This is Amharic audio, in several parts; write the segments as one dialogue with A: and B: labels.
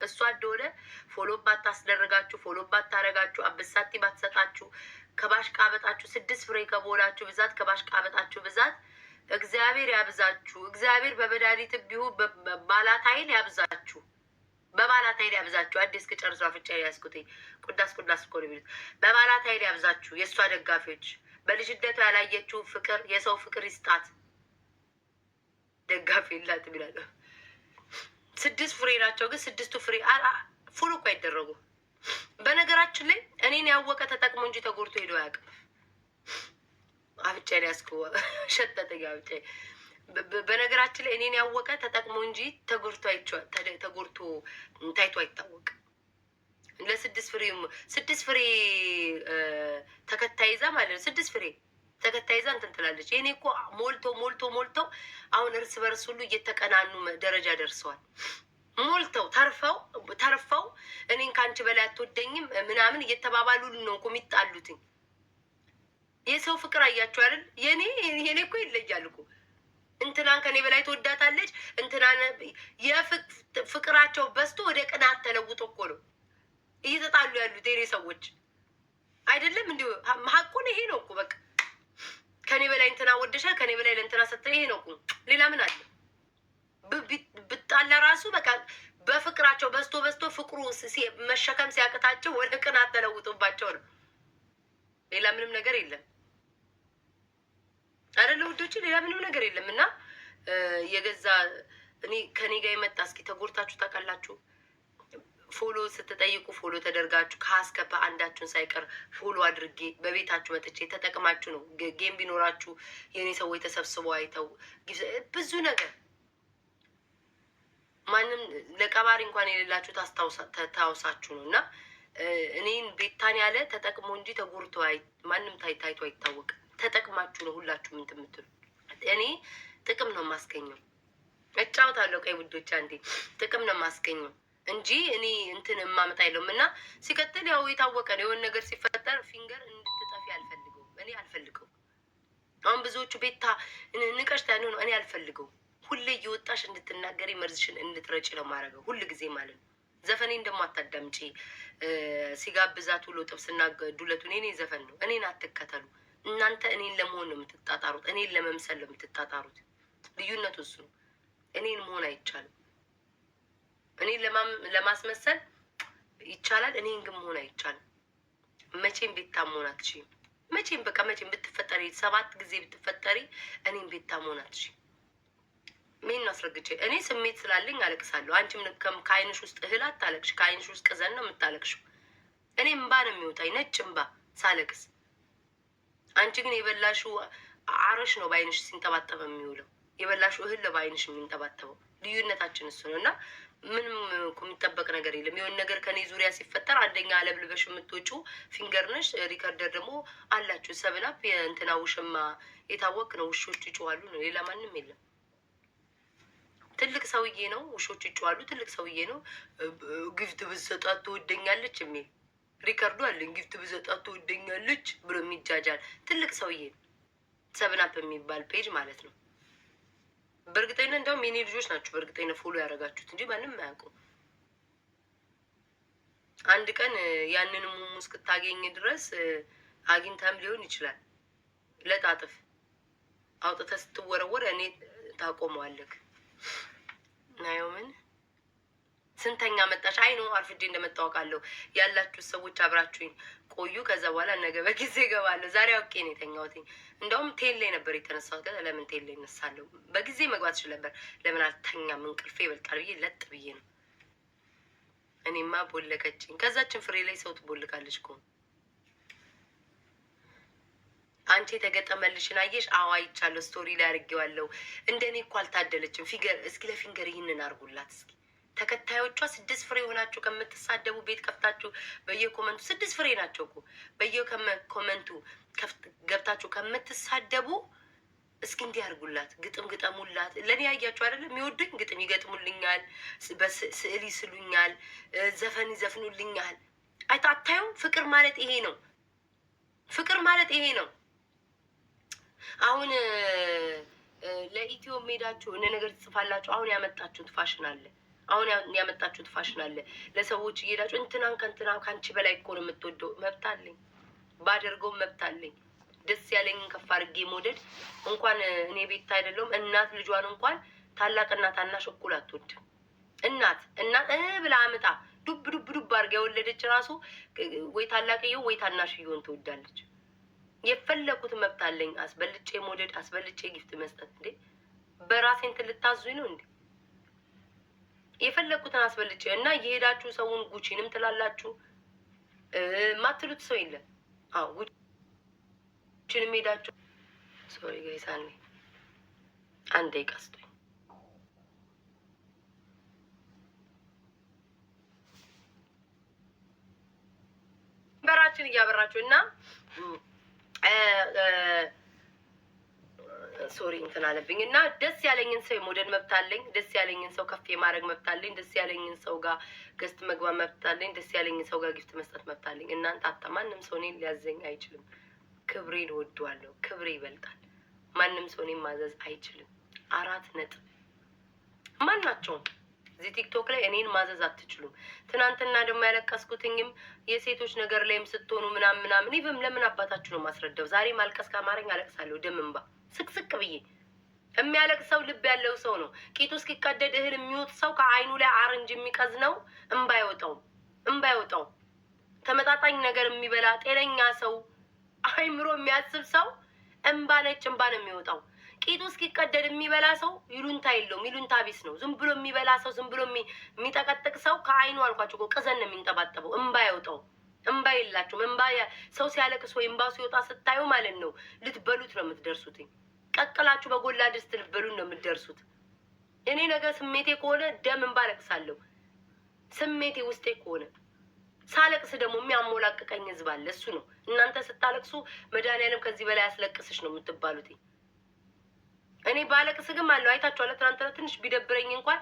A: እሷ እንደሆነ ፎሎ ባታስደረጋችሁ ፎሎ ባታረጋችሁ አበሳቲ ባትሰጣችሁ ከባሽ ቃበጣችሁ 6 ፍሬ ከቦላችሁ ብዛት ከባሽ ቃበጣችሁ ብዛት እግዚአብሔር ያብዛችሁ። እግዚአብሔር በመድኃኒት ቢሆን በባላት ኃይል ያብዛችሁ። በባላት ኃይል ያብዛችሁ። አዲስ ከጨርሶ አፍጫ ያስኩትኝ ቁዳስ እኮ ነው የሚሉት። በባላት ኃይል ያብዛችሁ። የእሷ ደጋፊዎች በልጅነቷ ያላየችው ፍቅር የሰው ፍቅር ይስጣት። ደጋፊ ላት ይላል። 6 ፍሬ ናቸው፣ ግን 6ቱ ፍሬ ፉል እኮ አይደረጉ። በነገራችን ላይ እኔን ያወቀ ተጠቅሞ እንጂ ተጎድቶ ሄዶ አያውቅም። አፍጫ ያስኩ ሸጠጠኝ አፍጫ። በነገራችን ላይ እኔን ያወቀ ተጠቅሞ እንጂ ተጎድቶ ታይቶ አይታወቅም። ለ6 ፍሬ ተከታይ ይዛ ማለት ነው። 6 ፍሬ ተከታይ ይዛ እንትን ትላለች። የኔ እኮ ሞልተው አሁን እርስ በርስ ሁሉ እየተቀናኑ ደረጃ ደርሰዋል። ሞልተው ተርፈው እኔን ከአንቺ በላይ አትወደኝም ምናምን እየተባባሉ ነው እኮ የሚጣሉትኝ። የሰው ፍቅር አያችሁ አይደል? የኔ እኮ ይለያል እኮ። እንትናን ከኔ በላይ ትወዳታለች፣ እንትናን የፍቅራቸው በዝቶ ወደ ቅናት ተለውጦ እኮ ነው እየተጣሉ ያሉት የኔ ሰዎች አይደለም። እንዲሁ ሀቁን ይሄ ነው እኮ በቃ። ከኔ በላይ እንትና ወደሻል፣ ከኔ በላይ ለእንትና ሰጥተህ ይሄ ነው እኮ። ሌላ ምን አለ? ብጣላ ራሱ በቃ በፍቅራቸው በዝቶ ፍቅሩ መሸከም ሲያቅታቸው ወደ ቅናት ተለውጦባቸው ነው። ሌላ ምንም ነገር የለም አይደለ ውዶች? ሌላ ምንም ነገር የለም። እና የገዛ እኔ ከኔ ጋር የመጣ እስኪ ተጎድታችሁ ታውቃላችሁ? ፎሎ ስትጠይቁ ፎሎ ተደርጋችሁ ከአስከባ አንዳችሁን ሳይቀር ፎሎ አድርጌ በቤታችሁ መጥቼ ተጠቅማችሁ ነው። ጌም ቢኖራችሁ የእኔ ሰዎች ተሰብስበው አይተው ብዙ ነገር ማንም ለቀባሪ እንኳን የሌላችሁ ታውሳችሁ ነው። እና እኔን ቤታን ያለ ተጠቅሞ እንጂ ተጎድቶ ማንም ታይቶ አይታወቅም። ተጠቅማችሁ ነው ሁላችሁ ምን ትምትሉ። እኔ ጥቅም ነው ማስገኘው። እጫወታለሁ ቀይ ውዶች፣ አንዴ ጥቅም ነው ማስገኘው እንጂ እኔ እንትን ማመጣ አይለውም። እና ሲቀጥል ያው የታወቀ ነው የሆነ ነገር ሲፈጠር ፊንገር እንድትጠፊ አልፈልገው። እኔ አልፈልገው። አሁን ብዙዎቹ ቤታ ንቀሽታ ነው፣ እኔ አልፈልገው። ሁሌ እየወጣሽ እንድትናገሪ መርዝሽን እንድትረጭ ነው ማድረገው ሁሉ ጊዜ ማለት ነው። ዘፈኔ እንደማታዳምጪ ሲጋብዛት ውሎ ጥብስና ዱለቱን የኔ ዘፈን ነው። እኔን አትከተሉ እናንተ። እኔን ለመሆን ነው የምትጣጣሩት፣ እኔን ለመምሰል ነው የምትጣጣሩት። ልዩነቱ እሱ ነው። እኔን መሆን አይቻልም። እኔን ለማስመሰል ይቻላል፣ እኔን ግን መሆን አይቻልም። መቼም ቤታ መሆን አትችይም። መቼም በቃ መቼም ብትፈጠሪ 7 ጊዜ ብትፈጠሪ እኔም ቤታ መሆን አትችይም። ምን አስረግጬ እኔ ስሜት ስላለኝ አለቅሳለሁ። አንቺም ከአይንሽ ውስጥ እህል አታለቅሽ፣ ከአይንሽ ውስጥ ቅዘን ነው የምታለቅሽው። እኔ እምባ ነው የሚወጣኝ፣ ነጭ እምባ ሳለቅስ። አንቺ ግን የበላሽው አረሽ ነው በአይንሽ ሲንጠባጠበ የሚውለው፣ የበላሽው እህል ነው በአይንሽ የሚንጠባጠበው። ልዩነታችን እሱ ነው። እና ምንም የሚጠበቅ ነገር የለም። የሆነ ነገር ከኔ ዙሪያ ሲፈጠር አንደኛ አለብልበሽ የምትወጪው ፊንገር ነሽ፣ ሪከርደር ደግሞ አላችሁ። ሰብናፕ የእንትና ውሽማ የታወቅ ነው። ውሾች ይጮዋሉ ነው፣ ሌላ ማንም የለም። ትልቅ ሰውዬ ነው፣ ውሾች ይጮዋሉ። ትልቅ ሰውዬ ነው። ግፍት ብትሰጣት ትወደኛለች የሚል ሪከርዱ አለኝ። ግፍት ብትሰጣት ትወደኛለች ብሎ የሚጃጃል ትልቅ ሰውዬ ነው። ሰብናፕ የሚባል ፔጅ ማለት ነው። በእርግጠኝነት እንደውም የኔ ልጆች ናቸው በእርግጠኝነት ፎሎ ያደረጋችሁት እንጂ ማንም አያውቁም። አንድ ቀን ያንን ሙሙ እስክታገኝ ድረስ አግኝታም ሊሆን ይችላል። ለጣጥፍ አውጥተህ ስትወረወር እኔ ታቆመዋለህ። ናዮምን ስንተኛ መጣሽ? አይ ነው አርፍጄ እንደመታወቃለሁ ያላችሁ ሰዎች አብራችሁኝ ቆዩ። ከዛ በኋላ ነገ በጊዜ እገባለሁ። ዛሬ አውቄ ነው የተኛሁትኝ። እንደውም ቴል ላይ ነበር የተነሳሁት። ለምን ቴል ላይ እነሳለሁ? በጊዜ መግባት ይችል ነበር። ለምን አልተኛም? እንቅልፌ ይበልጣል ብዬ ለጥ ብዬ ነው። እኔማ ቦለቀችኝ። ከዛችን ፍሬ ላይ ሰው ትቦልቃለች እኮ። አንቺ የተገጠመልሽን አየሽ? አዎ አይቻለሁ። ስቶሪ ላይ አድርጌዋለሁ። እንደኔ እኮ አልታደለችም። ፊገር እስኪ ለፊንገር ይህንን አድርጉላት እስኪ። ተከታዮቿ 6 ፍሬ ሆናችሁ ከምትሳደቡ ቤት ከፍታችሁ በየኮመንቱ 6 ፍሬ ናቸው እኮ በየኮመንቱ ገብታችሁ ከምትሳደቡ እስኪ እንዲህ አድርጉላት። ግጥም ግጠሙላት። ለእኔ ያያችሁ አይደለም የሚወዱኝ ግጥም ይገጥሙልኛል፣ ስዕል ይስሉኛል፣ ዘፈን ይዘፍኑልኛል። አታዩም? ፍቅር ማለት ይሄ ነው። ፍቅር ማለት ይሄ ነው። አሁን ለኢትዮ ሜዳችሁ እነ ነገር ትጽፋላችሁ። አሁን ያመጣችሁት ፋሽን አለ። አሁን ያመጣችሁት ፋሽን አለ። ለሰዎች እየሄዳችሁ እንትናን ከእንትና ከአንቺ በላይ እኮ ነው የምትወደው። መብት አለኝ፣ ባደርገው መብት አለኝ። ደስ ያለኝን ከፍ አድርጌ መውደድ እንኳን እኔ ቤት አይደለሁም እናት ልጇን እንኳን ታላቅና ታናሽ እኩል አትወድም። እናት ብላ አምጣ ዱብ ዱብ ዱብ አድርጋ የወለደች ራሱ ወይ ታላቅየው ወይ ታናሽየውን ትወዳለች። የፈለኩት መብት አለኝ። አስበልጬ መውደድ፣ አስበልጬ ጊፍት መስጠት። እንዴ በራሴ እንትን ልታዙኝ ነው እንዴ? የፈለኩትን አስበልጬ እና እየሄዳችሁ ሰውን ጉቺንም ትላላችሁ። ማትሉት ሰው የለም። አዎ ጉቺንም ሄዳችሁ ሶሪ ጋይሳኔ አንዴ ቀስቶኝ በራችን እያበራችሁ እና ሶሪ እንትን አለብኝ እና ደስ ያለኝን ሰው የመውደድ መብት አለኝ። ደስ ያለኝን ሰው ከፍ የማድረግ መብት አለኝ። ደስ ያለኝን ሰው ጋር ገስት መግባት መብት አለኝ። ደስ ያለኝን ሰው ጋር ጊፍት መስጠት መብት አለኝ። እናንተ ማንም ሰው እኔን ሊያዘኝ አይችልም። ክብሬን እወደዋለሁ። ክብሬ ይበልጣል። ማንም ሰው እኔን ማዘዝ አይችልም። 4 ነጥብ። ማናቸውም እዚህ ቲክቶክ ላይ እኔን ማዘዝ አትችሉም። ትናንትና ደግሞ ያለቀስኩትኝም የሴቶች ነገር ላይም ስትሆኑ ምናምን ይብም ለምን አባታችሁ ነው ማስረዳው። ዛሬ ማልቀስ ከአማረኝ አለቅሳለሁ። ደም እንባ ስቅስቅ ብዬ የሚያለቅሰው ልብ ያለው ሰው ነው። ቂጡ እስኪቀደድ እህል የሚወጥ ሰው ከአይኑ ላይ አረንጅ የሚቀዝ ነው። እንባ አይወጣውም። ተመጣጣኝ ነገር የሚበላ ጤነኛ ሰው አይምሮ የሚያስብ ሰው እንባ ነጭ እንባ ነው የሚወጣው። ቂጡ እስኪቀደድ የሚበላ ሰው ይሉንታ የለውም። ይሉንታ ቢስ ነው። ዝም ብሎ የሚበላ ሰው ዝም ብሎ የሚጠቀጥቅ ሰው ከአይኑ አልኳቸው እኮ ቅዘን ነው የሚንጠባጠበው። እንባ አይወጣው። እንባ የላችሁም። እንባ ሰው ሲያለቅስ ወይ እንባው ሲወጣ ስታዩ ማለት ነው ልትበሉት ነው የምትደርሱትኝ። ቀቅላችሁ በጎላ ድስት ልትበሉት ነው የምትደርሱት። እኔ ነገር ስሜቴ ከሆነ ደም እንባ አለቅሳለሁ። ስሜቴ ውስጤ ከሆነ ሳለቅስ ደግሞ የሚያሞላቅቀኝ ህዝብ አለ። እሱ ነው። እናንተ ስታለቅሱ መድኃኒዓለም ከዚህ በላይ ያስለቅስሽ ነው የምትባሉት። እኔ ባለቅስ ግን አለው አይታችኋል። ትናንትና ትንሽ ቢደብረኝ እንኳን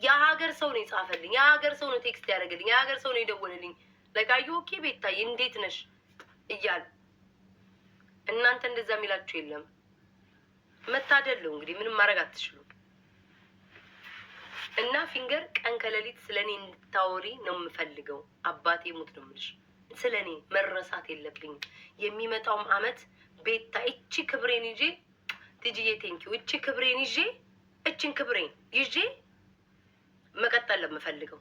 A: የሀገር ሰው ነው የጻፈልኝ፣ የሀገር ሰው ነው ቴክስት ያደረገልኝ፣ የሀገር ሰው ነው የደወለልኝ። ለቃዩ ኦኬ ቤታዬ እንዴት ነሽ እያሉ እናንተ እንደዛ የሚላችሁ የለም። መታደለው እንግዲህ ምንም ማድረግ አትችሉም። እና ፊንገር ቀን ከሌሊት ስለኔ እንድታወሪ ነው የምፈልገው። አባቴ ሙት ነው የምልሽ። ስለኔ መረሳት የለብኝም። የሚመጣውም አመት ቤታ እቺ ክብሬን ይዤ ትጂዬ ቴንኪው እቺ ክብሬን ይዤ እቺን ክብሬን ይዤ መቀጠል ለምፈልገው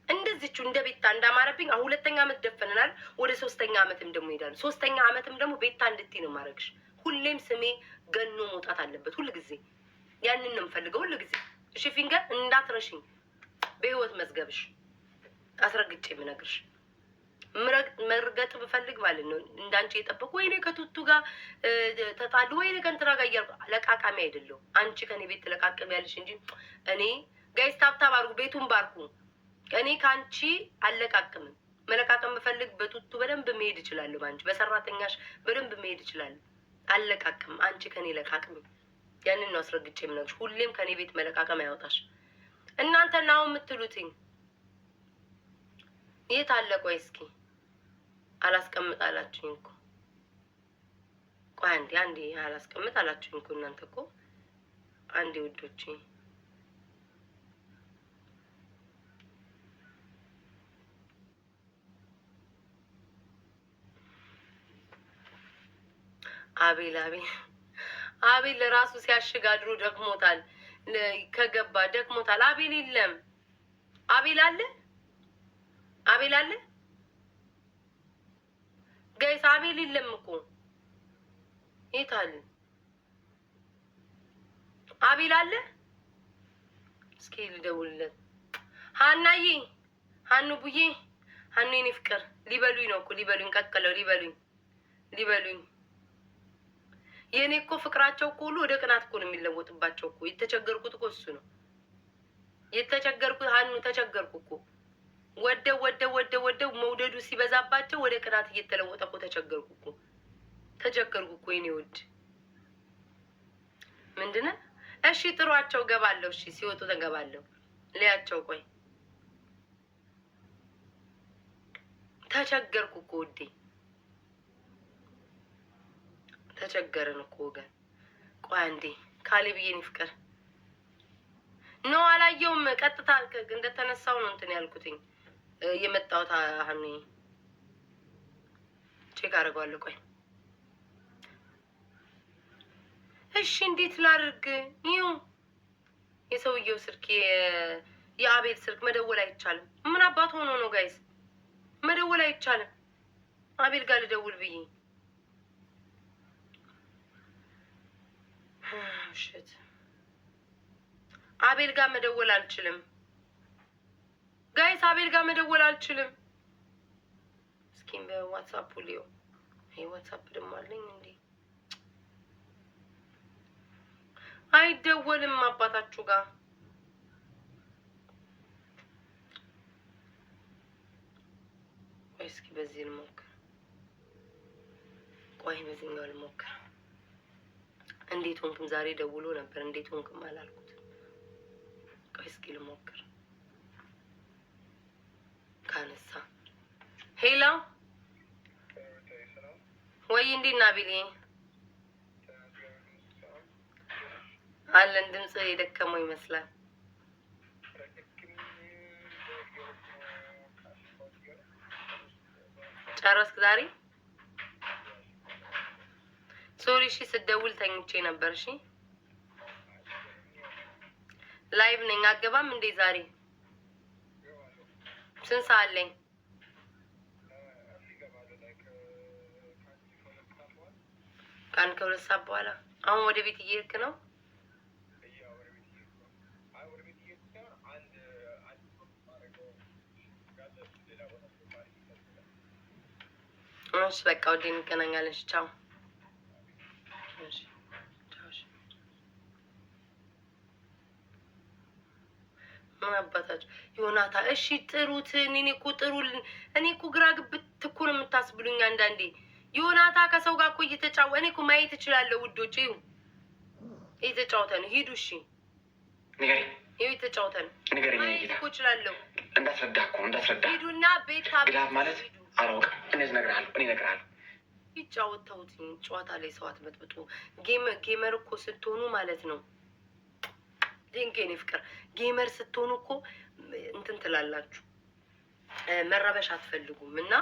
A: እንደዚቹ እንደ ቤታ እንዳማረብኝ። አሁን 2ኛ አመት ደፈነናል። ወደ 3ኛ አመትም ደግሞ ይሄዳል። 3ኛ አመትም ደግሞ ቤታ እንድትይ ነው ማረግሽ። ሁሌም ስሜ ገኖ መውጣት አለበት። ሁሉ ጊዜ ያንን ነው የምፈልገው። ሁሉ ጊዜ እሺ ፊንገር እንዳትረሽኝ በህይወት መዝገብሽ አስረግጬ የምነግርሽ። መርገጥ ብፈልግ ማለት ነው እንዳንቺ የጠበቁ ወይኔ ከቱቱ ጋር ተጣሉ ወይኔ ከእንትና ጋር እያልኩ ለቃቃሚ አይደለሁም። አንቺ ከኔ ቤት ትለቃቅም ያለሽ እንጂ እኔ ጋይስ ታብታብ አድርጉ፣ ቤቱን ባርኩ። እኔ ከአንቺ አለቃቅምም። መለቃቀም ብፈልግ በቱቱ በደንብ መሄድ እችላለሁ። በአንቺ በሰራተኛሽ በደንብ መሄድ እችላለሁ። አለቃቅም። አንቺ ከኔ ለቃቅም። ያንን ነው አስረግጬ የምነግርሽ። ሁሌም ከኔ ቤት መለቃቀም አያወጣሽ። እናንተ ናው የምትሉትኝ የት አለ? ቆይ እስኪ አላስቀምጥ አላችሁኝ እኮ። ቆይ አንዴ አላስቀምጥ አላችሁኝ እኮ እናንተ እኮ። አንዴ ውዶቼ አቤል ለራሱ ሲያሽግ አድሮ ደክሞታል። ከገባ ደክሞታል። አቤል የለም። አቤል አለ ጋይስ። አቤል የለም እኮ የት አለ? አቤል አለ? እስኪ ልደውልለት። ሀናዬ፣ ሀኑ ቡዬ፣ ሀኑ የኔ ፍቅር ሊበሉኝ ነው እኮ ሊበሉኝ፣ ቀቅለው ሊበሉኝ። የኔ እኮ ፍቅራቸው እኮ ሁሉ ወደ ቅናት እኮ ነው የሚለወጥባቸው እኮ። የተቸገርኩት እኮ እሱ ነው የተቸገርኩት። ሀኑ ተቸገርኩ እኮ ወደው መውደዱ ሲበዛባቸው ወደ ቅናት እየተለወጠ እኮ ተቸገርኩ እኮ የኔ ውድ። ምንድነው? እሺ ጥሯቸው፣ ገባለሁ። እሺ ሲወጡ ተገባለሁ። ለያቸው። ቆይ ተቸገርኩ እኮ ውዴ፣ ተቸገርን እኮ ወገን። ቆይ አንዴ ካሌብዬ፣ የኔ ፍቅር ነው አላየውም። ቀጥታ እንደተነሳው ነው እንትን ያልኩትኝ የመጣሁት። አሁን ቼክ አደርገዋለሁ። ቆይ እሺ፣ እንዴት ላድርግ? ይኸው የሰውየው ስልክ የአቤል ስልክ መደወል አይቻልም። ምን አባት ሆኖ ነው ጋይስ? መደወል አይቻልም። አቤል ጋር ልደውል ብዬ ሽት አቤል ጋር መደወል አልችልም ጋይስ። አቤል ጋር መደወል አልችልም። እስኪ በዋትስአፕ ሊዮ ይሄ ዋትስአፕ ደግሞ አለኝ እንዴ? አይደወልም አባታችሁ ጋር። እስኪ በዚህ ልሞክር። ቆይ በዚህኛው ልሞክር። እንዴት ሆንክም? ዛሬ ደውሎ ነበር። እንዴት ሆንክም አላልኩት። ቆይ እስኪ ልሞክር። ካነሳ ሄሎ፣ ወይ እንዴት ነህ አቤል? አለን። ድምጽ የደከመው ይመስላል። ጨረስክ ዛሬ? ሶሪ እሺ፣ ስደውል ተኝቼ ነበር። እሺ ላይቭ ነኝ። አገባም እንዴ ዛሬ? ስንት ሰዓት ላይ? ቀን ከሁለት ሰዓት በኋላ። አሁን ወደ ቤት እየሄድክ ነው? እሺ በቃ ወደ እንገናኛለን። ቻው። ምን አባታችሁ ዮናታ? እሺ ጥሩት። እኔ እኮ ግራ ግብት እኮ ነው የምታስብሉኝ አንዳንዴ። ዮናታ ከሰው ጋር እኮ እኔ እኮ ማየት እችላለሁ ውዶች። ይኸው እየተጫወተ ነው። ሂዱ። እሺ ይኸው እየተጫወተ ነው። ማየት እኮ እችላለሁ። እንዳትረዳ ሂዱና ቤት ግላብ ማለት አላውቅም። እኔ እነግርሃለሁ። ይጫወተውት ጨዋታ ላይ ሰው አትመጥብጡ። ጌመር እኮ ስትሆኑ ማለት ነው። ድንቄኔ ፍቅር ጌመር ስትሆኑ እኮ እንትን ትላላችሁ። መረበሽ አትፈልጉም። እና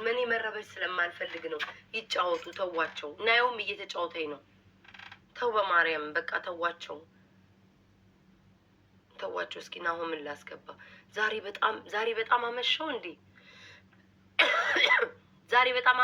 A: እኔ መረበሽ ስለማልፈልግ ነው። ይጫወቱ፣ ተዋቸው። ናየውም እየተጫወተኝ ነው። ተው በማርያም በቃ ተዋቸው። እስኪ ናሆምን ላስገባ። ዛሬ በጣም አመሸው እንዴ? ዛሬ በጣም